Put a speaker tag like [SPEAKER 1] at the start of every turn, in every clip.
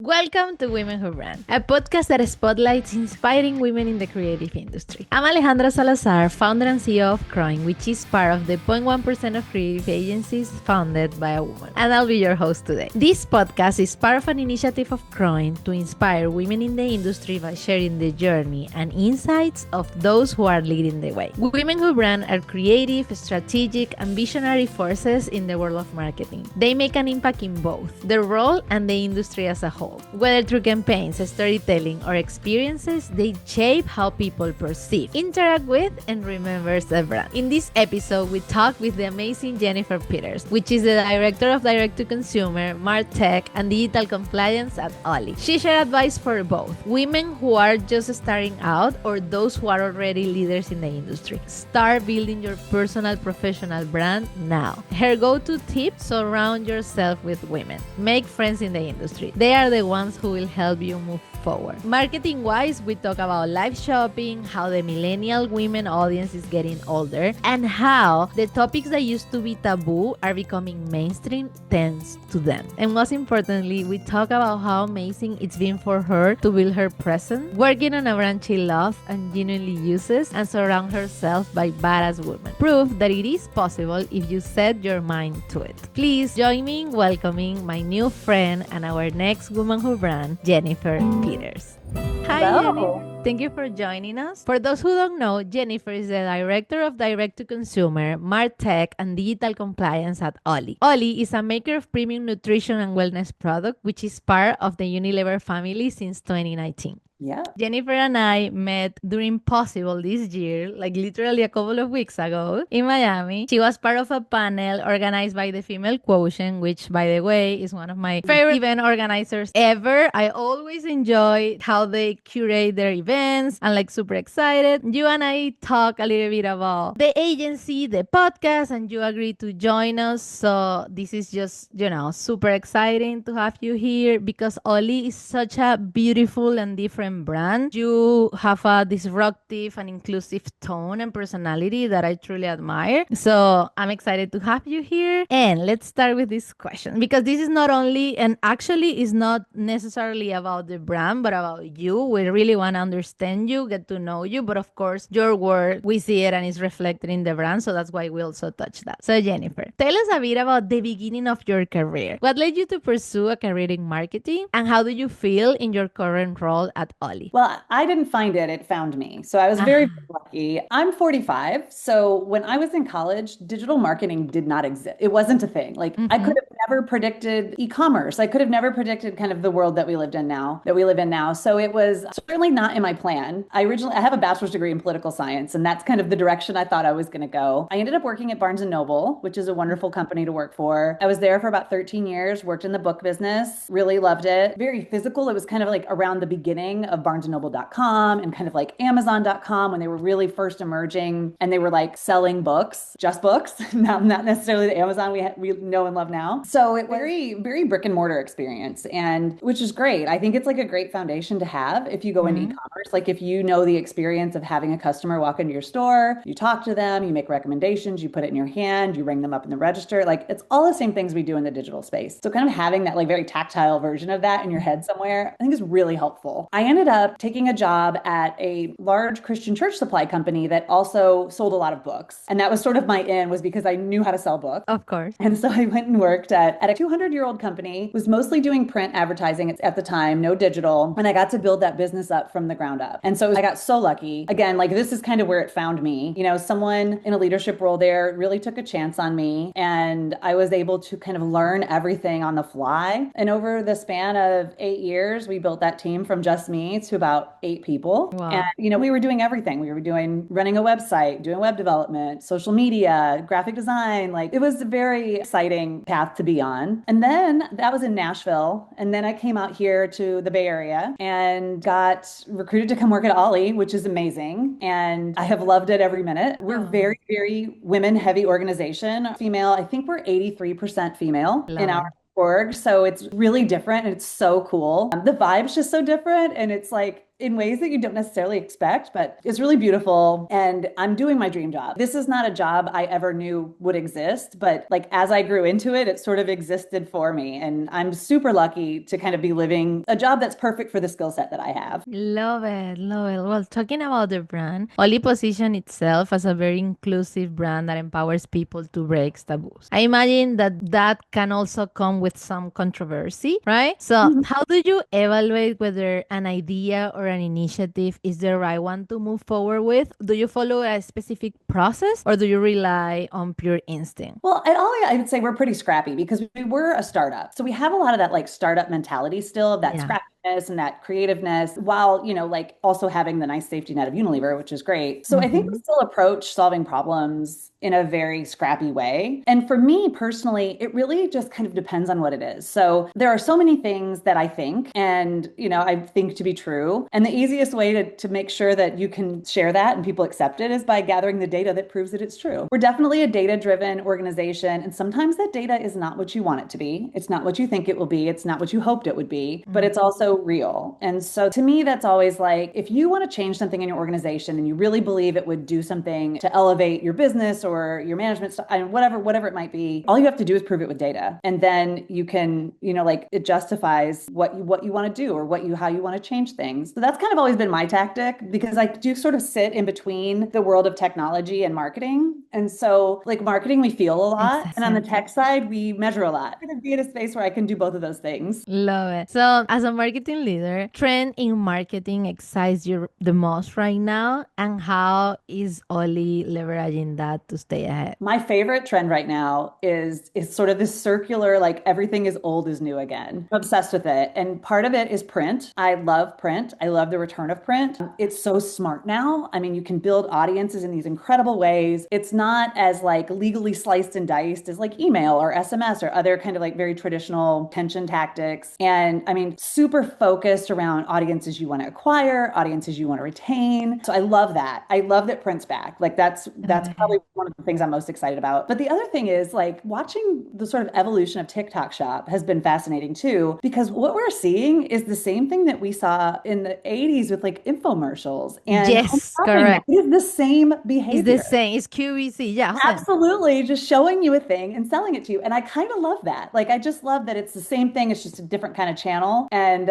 [SPEAKER 1] Welcome to Women Who Brand, a podcast that spotlights inspiring women in the creative industry. I'm Alejandra Salazar, founder and CEO of CROING, which is part of the 0.1% of creative agencies founded by a woman. And I'll be your host today. This podcast is part of an initiative of CROING to inspire women in the industry by sharing the journey and insights of those who are leading the way. Women Who Brand are creative, strategic, and visionary forces in the world of marketing. They make an impact in both their role and the industry as a whole. Whether through campaigns, storytelling, or experiences, they shape how people perceive, interact with, and remember the brand. In this episode, we talk with the amazing Jennifer Peters, which is the Director of Direct-to-Consumer, Martech, and Digital Compliance at OLLY. She shares advice for both women who are just starting out or those who are already leaders in the industry. Start building your personal professional brand now. Her go-to tip: surround yourself with women. Make friends in the industry. They are the ones who will help you move forward. Marketing-wise, we talk about live shopping, how the millennial women audience is getting older, and how the topics that used to be taboo are becoming mainstream thanks to them. And most importantly, we talk about how amazing it's been for her to build her presence, working on a brand she loves and genuinely uses, and surround herself by badass women. Proof that it is possible if you set your mind to it. Please join me in welcoming my new friend and our next Woman Who Brand, Jennifer Peters. Hi,
[SPEAKER 2] Hello.
[SPEAKER 1] Jennifer. Thank you for joining us. For those who don't know, Jennifer is the Director of Direct-to-Consumer, Martech, and Digital Compliance at OLLY. OLLY is a maker of premium nutrition and wellness product, which is part of the Unilever family since 2019.
[SPEAKER 2] Yeah.
[SPEAKER 1] Jennifer and I met during Possible this year, like literally a couple of weeks ago in Miami. She was part of a panel organized by the Female Quotient, which, by the way, is one of my favorite event organizers ever. I always enjoy how they curate their events. I'm like super excited. You and I talk a little bit about the agency, the podcast, and you agreed to join us. So this is just, super exciting to have you here because OLLY is such a beautiful and different brand. You have a disruptive and inclusive tone and personality that I truly admire. So I'm excited to have you here. And let's start with this question, because this is not only, and actually is not necessarily about the brand, but about you. We really want to understand you, get to know you. But of course, your work, we see it and it's reflected in the brand. So that's why we also touch that. So Jennifer, tell us a bit about the beginning of your career. What led you to pursue a career in marketing? And how do you feel in your current role at OLLY?
[SPEAKER 2] Well, I didn't find it. It found me. So I was very lucky. I'm 45. So when I was in college, digital marketing did not exist. It wasn't a thing. I could have never predicted e-commerce. I could have never predicted kind of the world that we live in now. So it was certainly not in my plan. I have a bachelor's degree in political science, and that's kind of the direction I thought I was going to go. I ended up working at Barnes & Noble, which is a wonderful company to work for. I was there for about 13 years, worked in the book business, really loved it. Very physical. It was kind of like around the beginning of barnesandnoble.com and kind of like amazon.com when they were really first emerging, and they were like selling books, just books, not necessarily the Amazon we know and love now. So it was very, very brick and mortar experience, and which is great. I think it's like a great foundation to have if you go into e-commerce. Like if you know the experience of having a customer walk into your store, you talk to them, you make recommendations, you put it in your hand, you ring them up in the register. Like it's all the same things we do in the digital space. So kind of having that like very tactile version of that in your head somewhere, I think is really helpful. I ended up taking a job at a large Christian church supply company that also sold a lot of books. And that was sort of my in, was because I knew how to sell books.
[SPEAKER 1] Of course.
[SPEAKER 2] And so I went and worked at a 200-year-old company, was mostly doing print advertising at the time, no digital. And I got to build that business up from the ground up. And so I got so lucky. Again, like this is kind of where it found me. Someone in a leadership role there really took a chance on me, and I was able to kind of learn everything on the fly. And over the span of 8 years, we built that team from just me to about 8 people.
[SPEAKER 1] Wow.
[SPEAKER 2] And, we were doing everything. We were running a website, doing web development, social media, graphic design. Like it was a very exciting path to be on. And then that was in Nashville. And then I came out here to the Bay Area and got recruited to come work at OLLY, which is amazing. And I have loved it every minute. We're very, very women heavy organization. Female, I think we're 83% female in our org. So it's really different and it's so cool. The vibe's just so different. And it's like, in ways that you don't necessarily expect, but it's really beautiful. And I'm doing my dream job. This is not a job I ever knew would exist, but like as I grew into it, it sort of existed for me. And I'm super lucky to kind of be living a job that's perfect for the skill set that I have.
[SPEAKER 1] Love it, love it. Well, talking about the brand, Olly position itself as a very inclusive brand that empowers people to break taboos. I imagine that that can also come with some controversy, right? So,
[SPEAKER 2] Mhm.
[SPEAKER 1] how do you evaluate whether an idea or an initiative is the right one to move forward with? Do you follow a specific process or do you rely on pure instinct?
[SPEAKER 2] Well, at Ollie, I would say we're pretty scrappy because we were a startup. So we have a lot of that like startup mentality still, of that
[SPEAKER 1] Yeah.
[SPEAKER 2] scrappiness and that creativeness, while, like also having the nice safety net of Unilever, which is great. So I think we
[SPEAKER 1] Mm-hmm.
[SPEAKER 2] still approach solving problems in a very scrappy way. And for me personally, it really just kind of depends on what it is. So there are so many things that I think and, I think to be true. And the easiest way to make sure that you can share that and people accept it is by gathering the data that proves that it's true. We're definitely a data-driven organization. And sometimes that data is not what you want it to be. It's not what you think it will be. It's not what you hoped it would be, but it's also real. And so to me, that's always like, if you want to change something in your organization and you really believe it would do something to elevate your business or your management stuff, whatever it might be, all you have to do is prove it with data. And then you can, like it justifies what you want to do or how you want to change things. So that's kind of always been my tactic because I do sort of sit in between the world of technology and marketing. And so like marketing, we feel a lot. And on the
[SPEAKER 1] Exactly.
[SPEAKER 2] tech side, we measure a lot. I'm going to be in a space where I can do both of those things.
[SPEAKER 1] Love it. So, as a marketing leader, trend in marketing excites you the most right now, and how is Ollie leveraging that to stay ahead?
[SPEAKER 2] My favorite trend right now is sort of this circular, like everything is old is new again. I'm obsessed with it. And part of it is print. I love print. I love the return of print. It's so smart now. I mean, you can build audiences in these incredible ways. It's not as like legally sliced and diced as like email or SMS or other kind of like very traditional attention tactics. And I mean, super focused around audiences you want to acquire, audiences you want to retain. So I love that. I love that print's back. Like that's
[SPEAKER 1] Okay.
[SPEAKER 2] probably one of the things I'm most excited about. But the other thing is like watching the sort of evolution of TikTok Shop has been fascinating too, because what we're seeing is the same thing that we saw in the 80s with like infomercials and home
[SPEAKER 1] Yes,
[SPEAKER 2] shopping.
[SPEAKER 1] correct.
[SPEAKER 2] It is the same
[SPEAKER 1] It's the
[SPEAKER 2] behavior.
[SPEAKER 1] same. It's QVC. Yeah, Jose.
[SPEAKER 2] Absolutely, just showing you a thing and selling it to you. And I kind of love that. Like, I just love that it's the same thing, it's just a different kind of channel. And,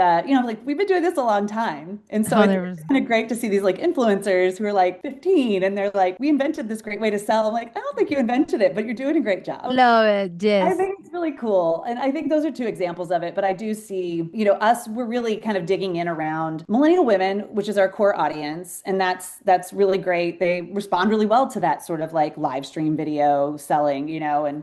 [SPEAKER 2] like we've been doing this a long time. And so it's
[SPEAKER 1] 100%.
[SPEAKER 2] kind of great to see these like influencers who are like 15 and they're like, we invented this great way to sell. I'm like, I don't think you invented it, but you're doing a great job.
[SPEAKER 1] Love it.
[SPEAKER 2] I
[SPEAKER 1] Yes.
[SPEAKER 2] think it's really cool. And I think those are two examples of it. But I do see, we're really kind of digging in around millennial women, which is our core audience. And that's really great. They respond really well to that sort of like live stream video selling,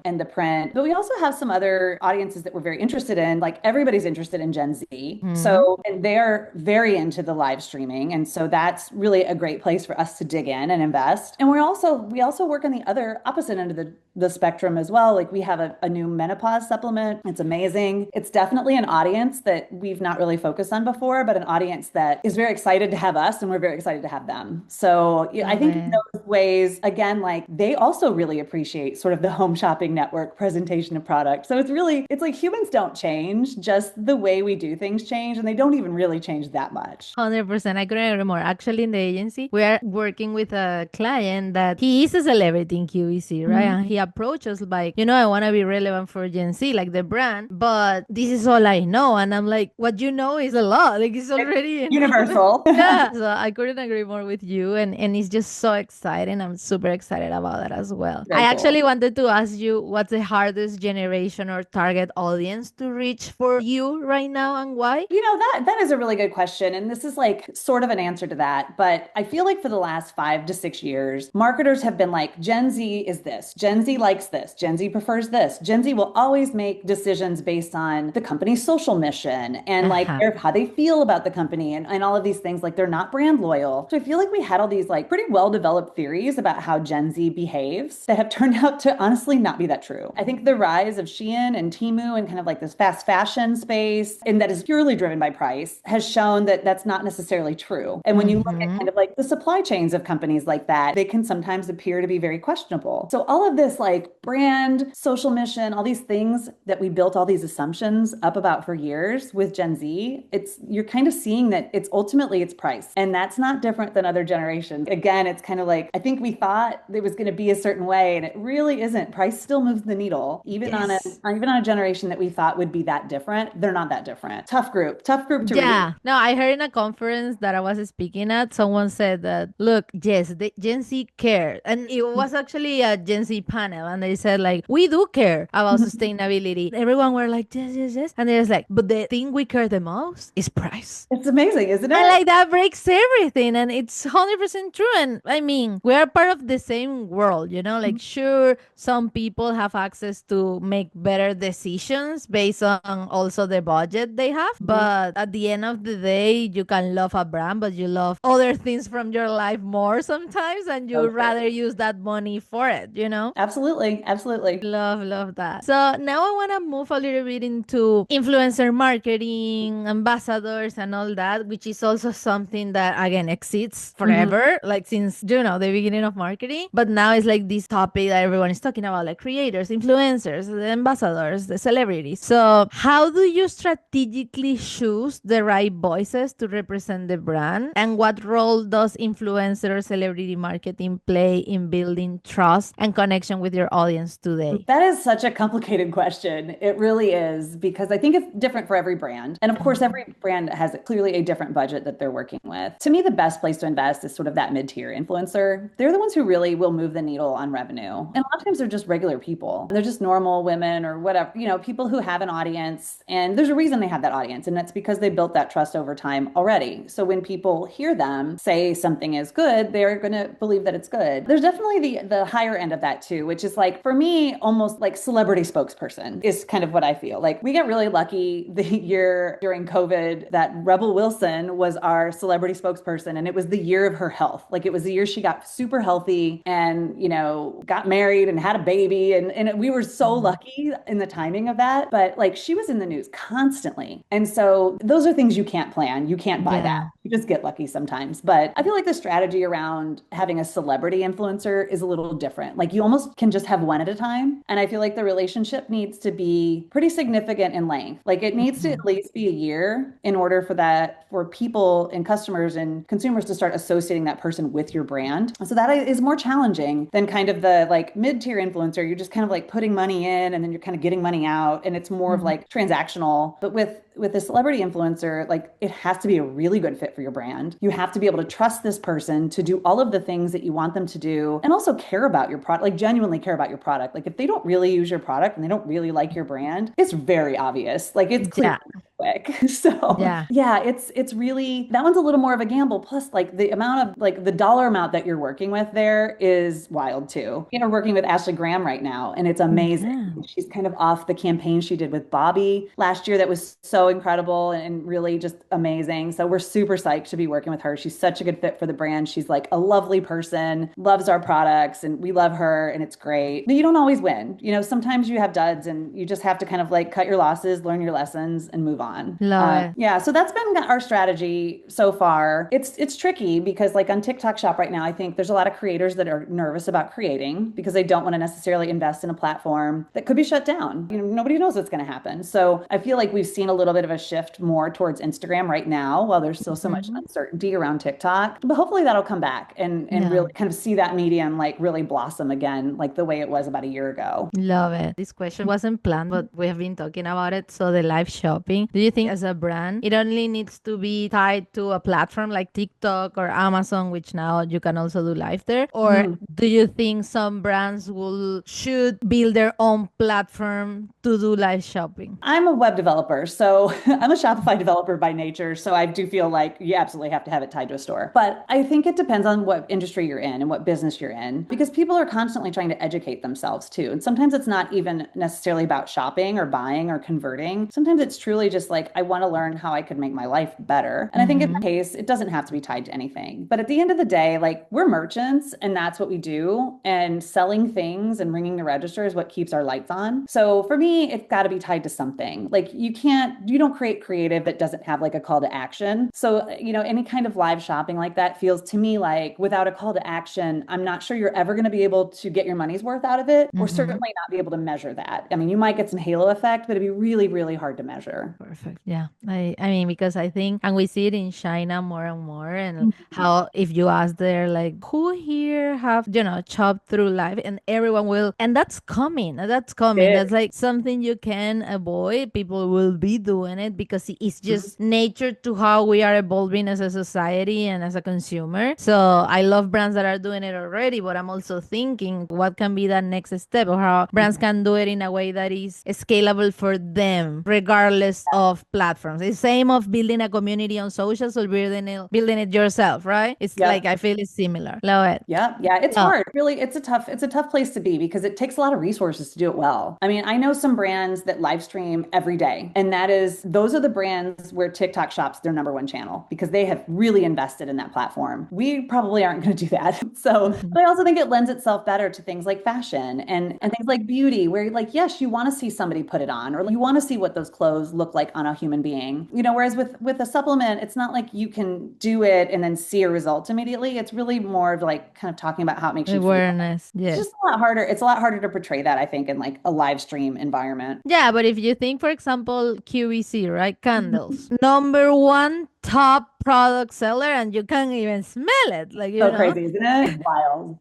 [SPEAKER 2] and the print. But we also have some other audiences that we're very interested in. Like everybody's interested in Gen Z.
[SPEAKER 1] Mhm.
[SPEAKER 2] So and they're very into the live streaming. And so that's really a great place for us to dig in and invest. And we also work on the other opposite end of the spectrum as well. Like we have a new menopause supplement. It's amazing. It's definitely an audience that we've not really focused on before, but an audience that is very excited to have us and we're very excited to have them. So yeah, I
[SPEAKER 1] Love
[SPEAKER 2] think in
[SPEAKER 1] it.
[SPEAKER 2] those ways, again, like they also really appreciate sort of the home shopping network presentation of product. So it's like humans don't change, just the way we do things change, and they don't even really change that much.
[SPEAKER 1] 100%. I couldn't agree more. Actually, in the agency, we are working with a client that he is a celebrity in QVC, right?
[SPEAKER 2] Mhm.
[SPEAKER 1] And he approached us like, I want to be relevant for Gen Z, like the brand, but this is all I know. And I'm like, what you know is a lot. Like, it's
[SPEAKER 2] It's
[SPEAKER 1] already enough.
[SPEAKER 2] universal.
[SPEAKER 1] Yeah. So I couldn't agree more with you. And it's just so exciting. I'm super excited about that as well. I
[SPEAKER 2] Very cool.
[SPEAKER 1] actually wanted to ask you what's the hardest generation or target audience to reach for you right now and why?
[SPEAKER 2] That is a really good question. And this is like sort of an answer to that. But I feel like for the last 5 to 6 years, marketers have been like, Gen Z is this, Gen Z likes this, Gen Z prefers this. Gen Z will always make decisions based on the company's social mission and like
[SPEAKER 1] Uh-huh.
[SPEAKER 2] how they feel about the company and all of these things. Like they're not brand loyal. So I feel like we had all these like pretty well developed theories about how Gen Z behaves that have turned out to honestly not be that true. I think the rise of Shein and Temu and kind of like this fast fashion space, and that is purely driven by price, has shown that that's not necessarily true. And when you look at
[SPEAKER 1] Mm-hmm.
[SPEAKER 2] kind of like the supply chains of companies like that, they can sometimes appear to be very questionable. So all of this like brand, social mission, all these things that we built all these assumptions up about for years with Gen Z, you're kind of seeing that it's price. And that's not different than other generations. Again, it's kind of like, I think we thought it was going to be a certain way and it really isn't. Price still moves the needle, even
[SPEAKER 1] Yes.
[SPEAKER 2] even on a generation that we thought would be that different. They're not that different. Tough group to read.
[SPEAKER 1] Yeah. No, I heard in a conference that I was speaking at, someone said that, look, yes, the Gen Z care. And it was actually a Gen Z panel. And they said, like, we do care about sustainability. Everyone were like, yes, yes, yes. And there's like, but the thing we care the most is price.
[SPEAKER 2] It's amazing, isn't it?
[SPEAKER 1] And like that breaks everything. And it's 100% true. And I mean, we are part of the same world, you know? Like, sure, some people have access to make better decisions based on also the budget they have. But at the end of the day, you can love a brand, but you love other things from your life more sometimes. And you'd rather use that money for it, you know?
[SPEAKER 2] Absolutely. Absolutely.
[SPEAKER 1] Love that. So now I want to move a little bit into influencer marketing, ambassadors, and all that, which is also something that again exists forever, like since the beginning of marketing. But now it's like this topic that everyone is talking about, like creators, influencers, the ambassadors, the celebrities. So how do you strategically choose the right voices to represent the brand? And what role does influencer or celebrity marketing play in building trust and connection with your audience today?
[SPEAKER 2] That is such a complicated question. It really is, because I think it's different for every brand. And of course, every brand has clearly a different budget that they're working with. To me, the best place to invest is sort of that mid-tier influencer. They're the ones who really will move the needle on revenue. And a lot of times they're just regular people. They're just normal women or whatever, people who have an audience. And there's a reason they have that audience. And that's because they built that trust over time already. So when people hear them say something is good, they're going to believe that it's good. There's definitely the higher end of that too, which is like, for me, almost like celebrity spokesperson is kind of what I feel. Like we get really lucky the year during COVID that Rebel Wilson was our celebrity spokesperson. And it was the year of her health. Like it was the year she got super healthy and, got married and had a baby. And we were so lucky in the timing of that. But like she was in the news constantly. And so those are things you can't plan. You can't buy that. You just get lucky sometimes. But I feel like the strategy around having a celebrity influencer is a little different. Like you almost can just have one at a time. And I feel like the relationship needs to be pretty significant in length. Like it needs to at least be a year in order for people and customers and consumers to start associating that person with your brand. So that is more challenging than kind of the like mid-tier influencer. You're just kind of like putting money in and then you're kind of getting money out. And it's more of like transactional. But with a celebrity influencer, like it has to be a really good fit for your brand. You have to be able to trust this person to do all of the things that you want them to do and also care about your product, like genuinely care about your product. Like if they don't really use your product and they don't really like your brand, it's very obvious. Like it's clear. Quick. So yeah, it's really, that one's a little more of a gamble. Plus like the amount of like the dollar amount that you're working with there is wild too. Working with Ashley Graham right now and it's amazing. She's kind of off the campaign she did with Bobby last year. That was so incredible and really just amazing. So we're super psyched to be working with her. She's such a good fit for the brand. She's like a lovely person, loves our products and we love her and it's great. But you don't always win. Sometimes you have duds and you just have to kind of like cut your losses, learn your lessons and move on.
[SPEAKER 1] Love it.
[SPEAKER 2] Yeah, so that's been our strategy so far. It's tricky because like on TikTok Shop right now, I think there's a lot of creators that are nervous about creating because they don't want to necessarily invest in a platform that could be shut down. Nobody knows what's going to happen. So I feel like we've seen a little bit of a shift more towards Instagram right now while there's still so much uncertainty around TikTok. But hopefully that'll come back and really kind of see that medium like really blossom again, like the way it was about a year ago.
[SPEAKER 1] Love it. This question wasn't planned, but we have been talking about it. So the live shopping. Do you think as a brand, it only needs to be tied to a platform like TikTok or Amazon, which now you can also do live there? Or do you think some brands should build their own platform to do live shopping?
[SPEAKER 2] I'm a web developer, so I'm a Shopify developer by nature. So I do feel like you absolutely have to have it tied to a store. But I think it depends on what industry you're in and what business you're in, because people are constantly trying to educate themselves too. And sometimes it's not even necessarily about shopping or buying or converting. Sometimes it's truly just just like, I want to learn how I could make my life better. And I think in that case, it doesn't have to be tied to anything. But at the end of the day, like we're merchants and that's what we do. And selling things and ringing the register is what keeps our lights on. So for me, it's got to be tied to something. Like you don't create creative that doesn't have like a call to action. So, any kind of live shopping like that feels to me like without a call to action, I'm not sure you're ever going to be able to get your money's worth out of it, or certainly not be able to measure that. I mean, you might get some halo effect, but it'd be really, really hard to measure.
[SPEAKER 1] Perfect. Yeah. I mean, because I think, and we see it in China more and more, and how if you ask there, like, who here have, chopped through life, and everyone will, and that's coming. That's coming. That's like something you can avoid. People will be doing it because it's just nature to how we are evolving as a society and as a consumer. So I love brands that are doing it already, but I'm also thinking what can be that next step, or how brands can do it in a way that is scalable for them, regardless of platforms. It's same of building a community on socials or building it yourself, right? It's like, I feel it's similar. Love it.
[SPEAKER 2] Yeah. It's hard. Really, it's a tough place to be because it takes a lot of resources to do it well. I mean, I know some brands that live stream every day, and those are the brands where TikTok shops their number one channel because they have really invested in that platform. We probably aren't going to do that. So, but I also think it lends itself better to things like fashion and things like beauty, where like, yes, you want to see somebody put it on, or you want to see what those clothes look like on a human being. Whereas with a supplement, it's not like you can do it and then see a result immediately. It's really more of like kind of talking about how it makes you feel.
[SPEAKER 1] Awareness. Yes.
[SPEAKER 2] It's just a lot harder. It's a lot harder to portray that, I think, in like a live stream environment.
[SPEAKER 1] Yeah, but if you think, for example, QVC, right? Candles. Number one top product seller, and you can't even smell it. Like,
[SPEAKER 2] crazy, isn't it? Wild.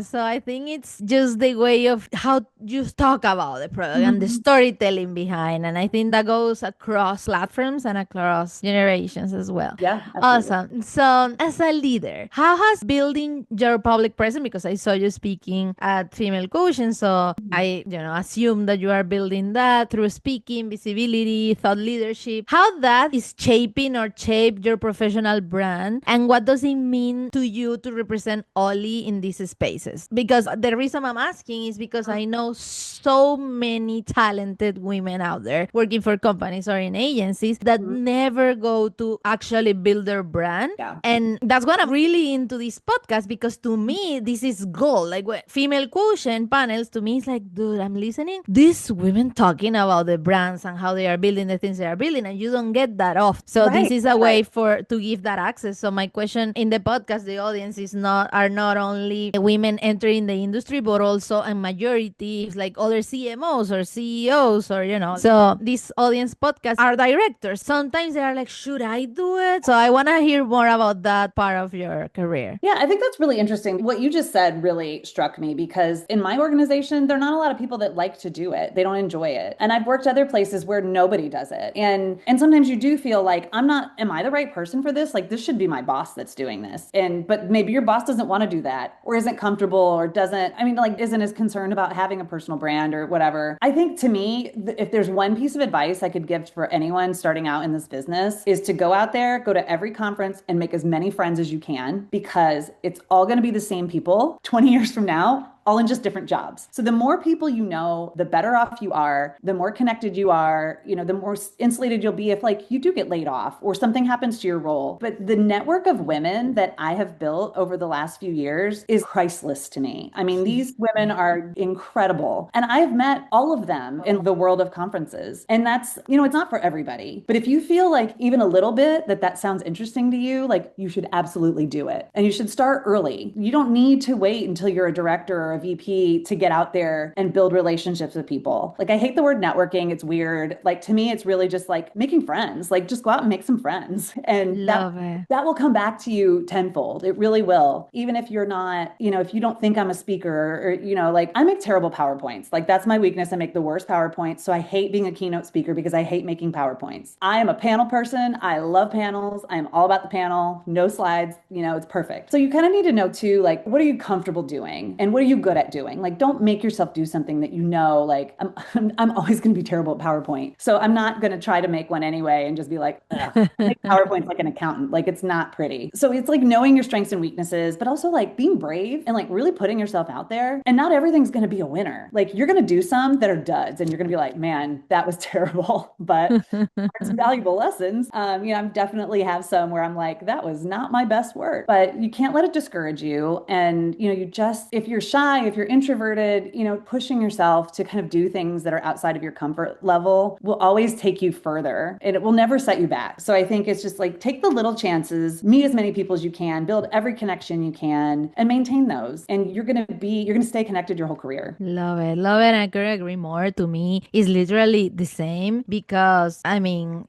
[SPEAKER 1] So I think it's just the way of how you talk about the product and the storytelling behind. And I think that goes across platforms and across generations as well.
[SPEAKER 2] Yeah.
[SPEAKER 1] Absolutely. Awesome. So as a leader, how has building your public presence, because I saw you speaking at Female Quotient, so I, assume that you are building that through speaking, visibility, thought leadership, how that is shaping or shaped your professional brand, and what does it mean to you to represent OLLY in these spaces? Because the reason I'm asking is because I know so many talented women out there working for companies or in agencies that never go to actually build their brand.
[SPEAKER 2] Yeah.
[SPEAKER 1] And that's what I'm really into this podcast, because to me, this is gold. Like, Female Quotient panels, to me, it's like, dude, I'm listening. These women talking about the brands and how they are building the things they are building, and you don't get that off. So this is a way to give that access. So my question in the podcast, the audience are not only women entering the industry, but also a majority is like other CMOs or CEOs, or so this audience podcast are directors. Sometimes they are like, should I do it? So I want to hear more about that part of your career.
[SPEAKER 2] Yeah, I think that's really interesting. What you just said really struck me because in my organization, there are not a lot of people that like to do it. They don't enjoy it. And I've worked other places where nobody does it. And sometimes you do feel like, am I the right person for this? Like, this should be my boss that's doing this. But maybe your boss doesn't want to do that, or isn't comfortable, or isn't as concerned about having a personal brand or whatever. I think to me, if there's one piece of advice I could give for anyone starting out in this business, is to go out there, go to every conference and make as many friends as you can, because it's all going to be the same people 20 years from now, all in just different jobs. So the more people you know, the better off you are, the more connected you are, the more insulated you'll be if like you do get laid off or something happens to your role. But the network of women that I have built over the last few years is priceless to me. I mean, these women are incredible. And I've met all of them in the world of conferences. And that's, it's not for everybody. But if you feel like even a little bit that sounds interesting to you, like you should absolutely do it. And you should start early. You don't need to wait until you're a director or a VP to get out there and build relationships with people. Like, I hate the word networking. It's weird. Like, to me, it's really just like making friends. Like, just go out and make some friends. And that will come back to you tenfold. It really will. Even if you're not, if you don't think I'm a speaker or, like, I make terrible PowerPoints. Like, that's my weakness. I make the worst PowerPoints. So I hate being a keynote speaker because I hate making PowerPoints. I am a panel person. I love panels. I'm all about the panel. No slides. It's perfect. So you kind of need to know too, like, what are you comfortable doing? And what are you good at doing. Like, don't make yourself do something that you know, like, I'm always going to be terrible at PowerPoint. So I'm not going to try to make one anyway and just be like, ugh, make PowerPoint's like an accountant. Like, it's not pretty. So it's like knowing your strengths and weaknesses, but also like being brave and like really putting yourself out there. And not everything's going to be a winner. Like, you're going to do some that are duds and you're going to be like, man, that was terrible, but some valuable lessons. I definitely have some where I'm like, that was not my best work, but you can't let it discourage you. And, if you're shy, if you're introverted, pushing yourself to kind of do things that are outside of your comfort level will always take you further and it will never set you back. So I think it's just like, take the little chances, meet as many people as you can, build every connection you can and maintain those. And you're going to stay connected your whole career.
[SPEAKER 1] Love it. Love it. I couldn't agree more. To me, it's literally the same because I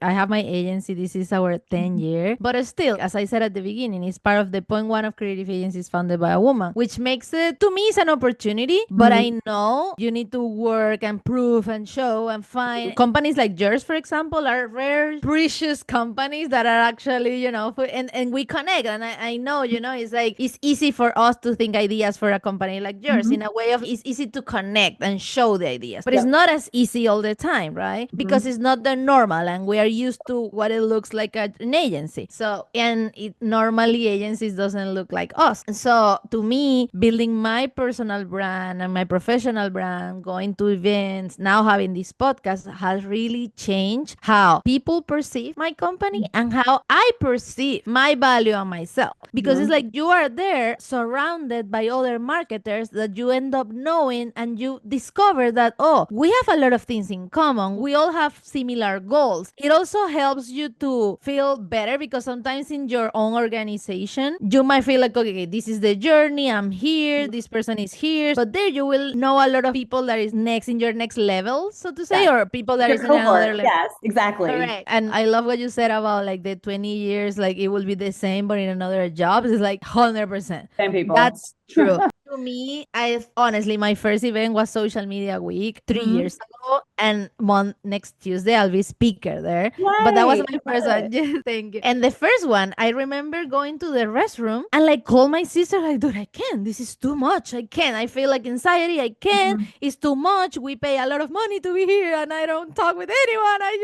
[SPEAKER 1] have my agency. This is our 10th year, but still, as I said at the beginning, it's part of the point one of creative agencies founded by a woman, which makes it, to me, it's an opportunity, but I know you need to work and prove and show and find companies like yours, for example, are rare, precious companies that are actually, and we connect. And I know, it's like, it's easy for us to think ideas for a company like yours in a way of it's easy to connect and show the ideas, but it's not as easy all the time, right? Because it's not the normal and we are used to what it looks like at an agency. So, and normally agencies doesn't look like us. So to me, building my personal brand and my professional brand, going to events, now having this podcast has really changed how people perceive my company and how I perceive my value on myself. Because it's like you are there surrounded by other marketers that you end up knowing and you discover that, oh, we have a lot of things in common. We all have similar goals. It also helps you to feel better because sometimes in your own organization, you might feel like, okay, this is the journey. I'm here. This person is here. But there you will know a lot of people that is next in your next level, so to say, or people that
[SPEAKER 2] Your
[SPEAKER 1] is in
[SPEAKER 2] cohort.
[SPEAKER 1] another level.
[SPEAKER 2] Yes, exactly.
[SPEAKER 1] Correct. And I love what you said about like the 20 years, like it will be the same, but in another job. It's like 100%.
[SPEAKER 2] Same people.
[SPEAKER 1] That's true. To me, honestly, my first event was Social Media Week 3 years ago, and next Tuesday I'll be speaker there.
[SPEAKER 2] Yay,
[SPEAKER 1] but that was my first one. Yes, thank you. And the first one, I remember going to the restroom and like call my sister, like, dude, I can't. This is too much. I can't. I feel like anxiety. I can't. It's too much. We pay a lot of money to be here, and I don't talk with anyone. I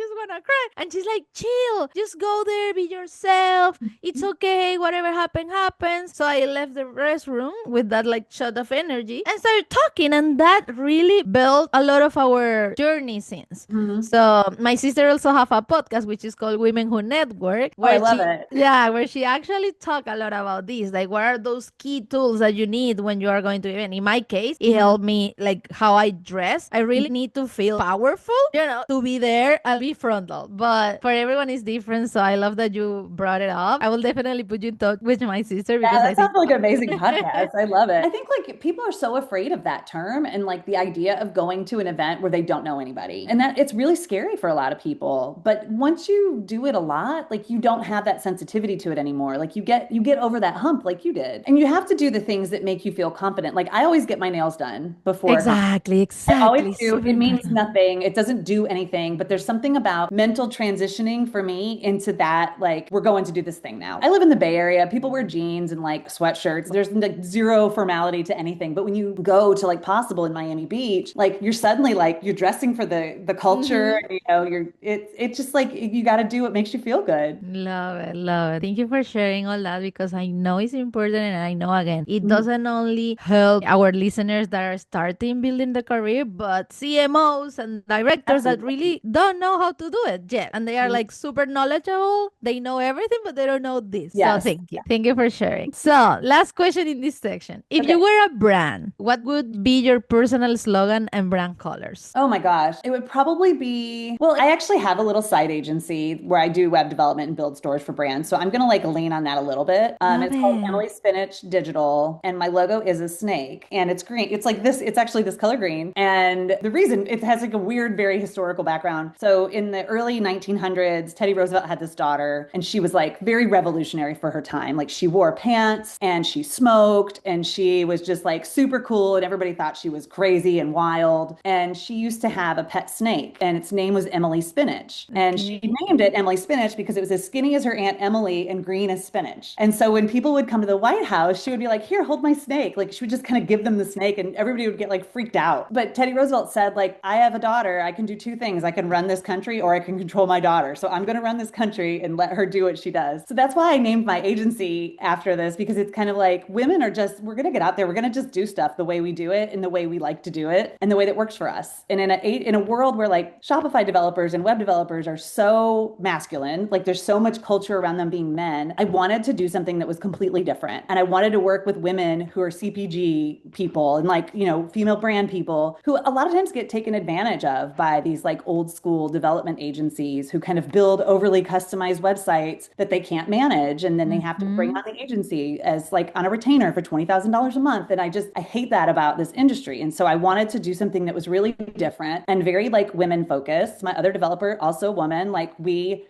[SPEAKER 1] just wanna cry. And she's like, chill. Just go there. Be yourself. It's okay. Whatever happens. So I left the restroom with that like shot of energy and started talking, and that really built a lot of our journey since. So my sister also have a podcast which is called Women Who Network, where
[SPEAKER 2] I love it.
[SPEAKER 1] Yeah, where she actually talk a lot about this, like what are those key tools that you need when you are going to event. In my case, it helped me like how I dress. I really need to feel powerful, to be there and be frontal, but for everyone is different. So I love that you brought it up. I will definitely put you in touch with my sister because
[SPEAKER 2] that sounds like an amazing podcast. I love it. I think like people are so afraid of that term and like the idea of going to an event where they don't know anybody. And that it's really scary for a lot of people. But once you do it a lot, like you don't have that sensitivity to it anymore. Like you get over that hump like you did. And you have to do the things that make you feel confident. Like I always get my nails done before.
[SPEAKER 1] Exactly.
[SPEAKER 2] I always do. It means nothing. It doesn't do anything, but there's something about mental transitioning for me into that, like, we're going to do this thing now. I live in the Bay Area. People wear jeans and like sweatshirts. There's like zero formality to anything. But when you go to like Possible in Miami Beach, like you're suddenly like, you're dressing for the culture, it's just like, you got to do what makes you feel good.
[SPEAKER 1] Love it. Love it. Thank you for sharing all that because I know it's important. And I know, again, it doesn't only help our listeners that are starting building the career, but CMOs and directors that really don't know how to do it yet. And they are like super knowledgeable. They know everything, but they don't know this.
[SPEAKER 2] Yes.
[SPEAKER 1] So thank you. Thank you for sharing. So last question in this section. If you were a brand, what would be your personal slogan and brand colors?
[SPEAKER 2] Oh my gosh. It would probably be, well, I actually have a little side agency where I do web development and build stores for brands. So I'm going to like lean on that a little bit. It's called Emily Spinach Digital. And my logo is a snake and it's green. It's like this, it's actually this color green. And the reason it has like a weird, very historical background. So in the early 1900s, Teddy Roosevelt had this daughter and she was like very revolutionary for her time. Like she wore pants and she smoked and she was just like super cool and everybody thought she was crazy and wild. and she used to have a pet snake, and its name was Emily Spinach. And she
[SPEAKER 1] Okay.
[SPEAKER 2] named it Emily Spinach because it was as skinny as her Aunt Emily and green as spinach. And so when people would come to the White House, she would be like, "Here, hold my snake." Like she would just kind of give them the snake, and everybody would get like freaked out. But Teddy Roosevelt said, like, "I have a daughter. I can do two things. I can run this country or I can control my daughter. So I'm going to run this country and let her do what she does." So that's why I named my agency after this, because it's kind of like women are just, we're going to get out there. We're going to just do stuff the way we do it and the way we like to do it and the way that works for us. And in a world where like Shopify developers and web developers are so masculine, like there's so much culture around them being men, I wanted to do something that was completely different. And I wanted to work with women who are CPG people and like, female brand people who a lot of times get taken advantage of by these like old school development agencies who kind of build overly customized websites that they can't manage. And then they have to bring on the agency as like on a retainer for $20,000 a month. And I hate that about this industry. And so I wanted to do something that was really different and very like women focused. My other developer, also a woman, like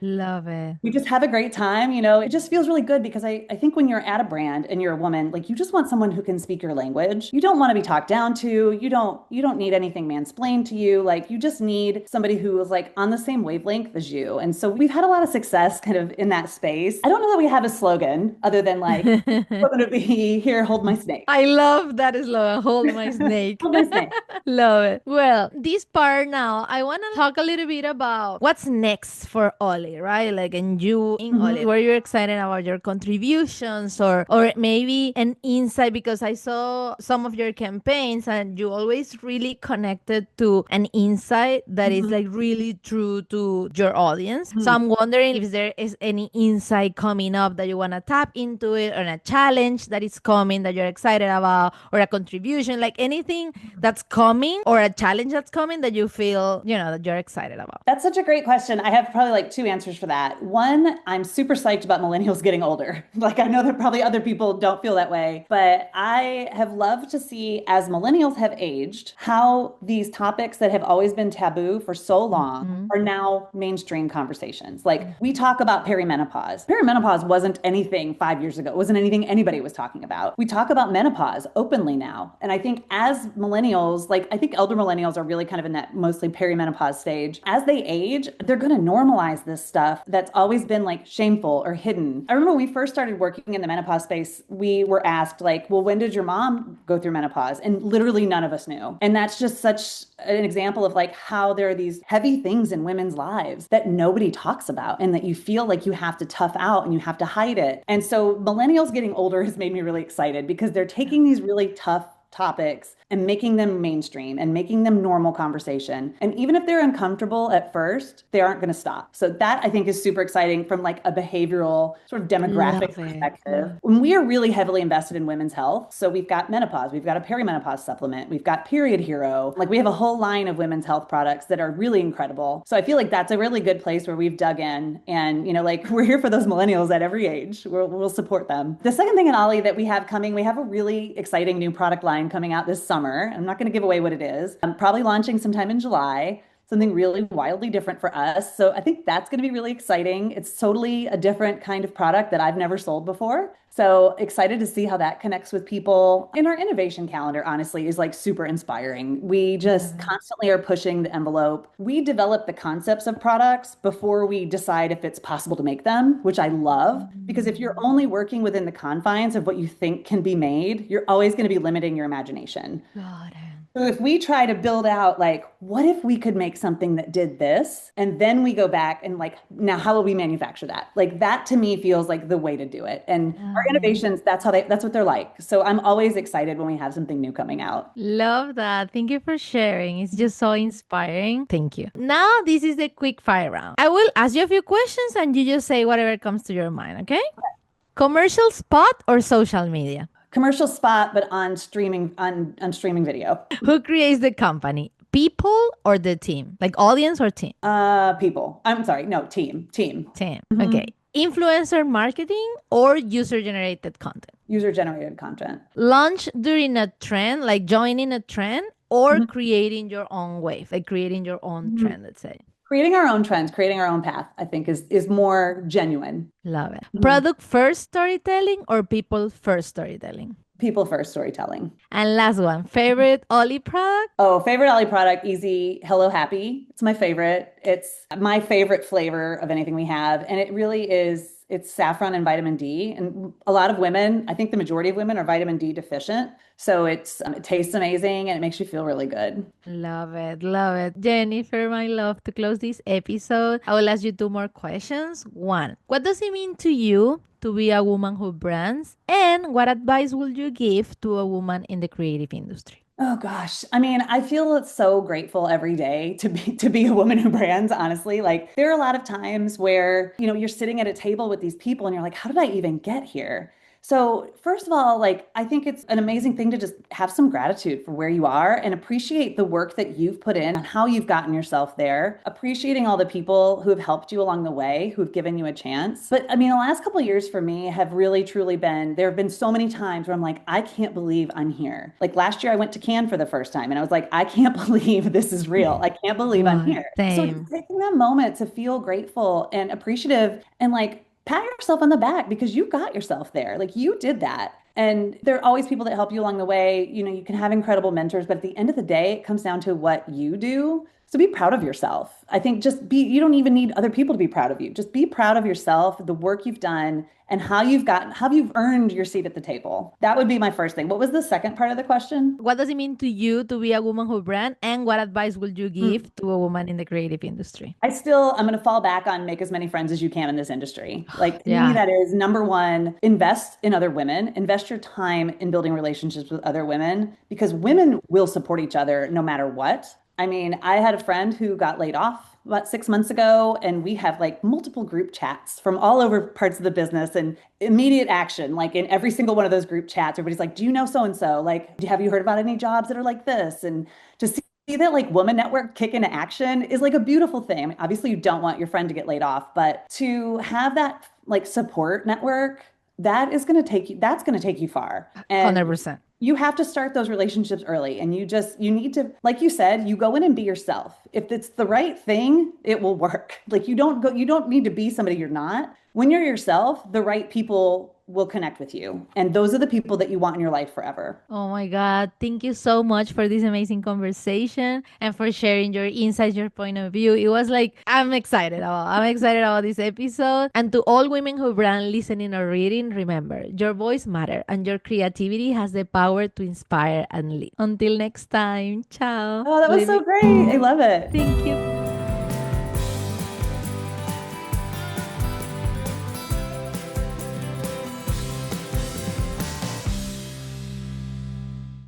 [SPEAKER 1] Love it.
[SPEAKER 2] we just have a great time. It just feels really good because I think when you're at a brand and you're a woman, like you just want someone who can speak your language. You don't want to be talked down to. You don't need anything mansplained to you. Like you just need somebody who is like on the same wavelength as you. And so we've had a lot of success kind of in that space. I don't know that we have a slogan other than like, we're going to be here, hold my snake.
[SPEAKER 1] I love that slogan, hold my snake.
[SPEAKER 2] Hold my snake.
[SPEAKER 1] Love it. Well, this part now, I want to talk a little bit about what's next for OLLY, right? Like, and you in OLLY, were you excited about your contributions or maybe an insight? Because I saw some of your campaigns and you always really connected to an insight that is like really true to your audience. So I'm wondering if there is any insight coming up that you want to tap into it, or a challenge that is coming that you're excited about, or a contribution, like anything that's coming or a challenge that's coming that you feel, that you're excited about.
[SPEAKER 2] That's such a great question. I have probably like two answers for that. One, I'm super psyched about millennials getting older. Like I know that probably other people don't feel that way, but I have loved to see as millennials have aged, how these topics that have always been taboo for so long are now mainstream conversations. Like we talk about perimenopause. Perimenopause wasn't anything 5 years ago. It wasn't anything anybody was talking about. We talk about menopause openly now. And I think as millennials, like I think elder millennials are really kind of in that mostly perimenopause stage. As they age, they're going to normalize this stuff that's always been like shameful or hidden. I remember when we first started working in the menopause space, we were asked like, well, when did your mom go through menopause? And literally none of us knew. And that's just such an example of like how there are these heavy things in women's lives that nobody talks about and that you feel like you have to tough out and you have to hide it. And so millennials getting older has made me really excited because they're taking these really tough topics and making them mainstream and making them normal conversation. And even if they're uncomfortable at first, they aren't going to stop. So that I think is super exciting from like a behavioral sort of demographic perspective. When we are really heavily invested in women's health. So we've got menopause, we've got a perimenopause supplement, we've got Period Hero. Like we have a whole line of women's health products that are really incredible. So I feel like that's a really good place where we've dug in and, like we're here for those millennials at every age. We'll support them. The second thing in OLLY that we have coming, we have a really exciting new product line coming out this summer. I'm not going to give away what it is. I'm probably launching sometime in July, something really wildly different for us. So I think that's going to be really exciting. It's totally a different kind of product that I've never sold before. So excited to see how that connects with people. And our innovation calendar, honestly, is like super inspiring. We just constantly are pushing the envelope. We develop the concepts of products before we decide if it's possible to make them, which I love. Because if you're only working within the confines of what you think can be made, you're always going to be limiting your imagination.
[SPEAKER 1] Got it.
[SPEAKER 2] So if we try to build out like, what if we could make something that did this? And then we go back and like, now how will we manufacture that? Like that to me feels like the way to do it. And our innovations, that's what they're like. So I'm always excited when we have something new coming out.
[SPEAKER 1] Love that. Thank you for sharing. It's just so inspiring. Thank you. Now, this is the quick fire round. I will ask you a few questions and you just say whatever comes to your mind, okay? Commercial spot or social media?
[SPEAKER 2] Commercial spot, but on streaming streaming video.
[SPEAKER 1] Who creates the company? People or the team? Like audience or team?
[SPEAKER 2] People. I'm sorry. No, team.
[SPEAKER 1] Team. Okay. Influencer marketing or user-generated content?
[SPEAKER 2] User-generated content.
[SPEAKER 1] Launch during a trend, like joining a trend, or creating your own wave, like creating your own trend, let's say.
[SPEAKER 2] Creating our own trends, creating our own path, I think is more genuine.
[SPEAKER 1] Love it. Product first storytelling or people first storytelling?
[SPEAKER 2] People first storytelling.
[SPEAKER 1] And last one, favorite OLLY product?
[SPEAKER 2] Oh, favorite Ollie product, easy, Hello Happy. It's my favorite. It's my favorite flavor of anything we have. And it really is, it's saffron and vitamin D. And a lot of women, I think the majority of women are vitamin D deficient. So it tastes amazing and it makes you feel really good.
[SPEAKER 1] Love it, love it. Jennifer, my love, to close this episode, I will ask you two more questions. One, what does it mean to you to be a woman who brands? And what advice would you give to a woman in the creative industry?
[SPEAKER 2] Oh gosh. I mean, I feel so grateful every day to be a woman who brands, honestly. Like there are a lot of times where, you're sitting at a table with these people and you're like, how did I even get here? So, first of all, like I think it's an amazing thing to just have some gratitude for where you are and appreciate the work that you've put in and how you've gotten yourself there, appreciating all the people who have helped you along the way, who've given you a chance. But I mean, the last couple of years for me have really truly been, there have been so many times where I'm like, I can't believe I'm here. Like last year I went to Cannes for the first time and I was like, I can't believe this is real. I can't believe I'm here. So
[SPEAKER 1] Same.
[SPEAKER 2] just taking that moment to feel grateful and appreciative and like pat yourself on the back because you got yourself there. Like you did that. And there are always people that help you along the way. You can have incredible mentors, but at the end of the day, it comes down to what you do. So be proud of yourself. I think you don't even need other people to be proud of you. Just be proud of yourself, the work you've done, and how you've earned your seat at the table. That would be my first thing. What was the second part of the question?
[SPEAKER 1] What does it mean to you to be a woman who brand? And what advice would you give to a woman in the creative industry?
[SPEAKER 2] I'm going to fall back on make as many friends as you can in this industry. Like to me,
[SPEAKER 1] Yeah.
[SPEAKER 2] that is number one, invest in other women, invest your time in building relationships with other women because women will support each other no matter what. I mean, I had a friend who got laid off about 6 months ago, and we have like multiple group chats from all over parts of the business and immediate action. Like in every single one of those group chats, everybody's like, do you know so and so? Like, have you heard about any jobs that are like this? And to see that like woman network kick into action is like a beautiful thing. I mean, obviously, you don't want your friend to get laid off, but to have that like support network, that's going to take you far. And
[SPEAKER 1] 100%.
[SPEAKER 2] you have to start those relationships early and you need to, like you said, you go in and be yourself. If it's the right thing, it will work. Like you don't need to be somebody you're not. When you're yourself, the right people will connect with you. And those are the people that you want in your life forever.
[SPEAKER 1] Oh my God. Thank you so much for this amazing conversation and for sharing your insights, your point of view. It was like, I'm excited about this episode. And to all women who brand listening or reading, remember, your voice matters and your creativity has the power to inspire and lead. Until next time. Ciao.
[SPEAKER 2] Oh, that was so great. I love it.
[SPEAKER 1] Thank you.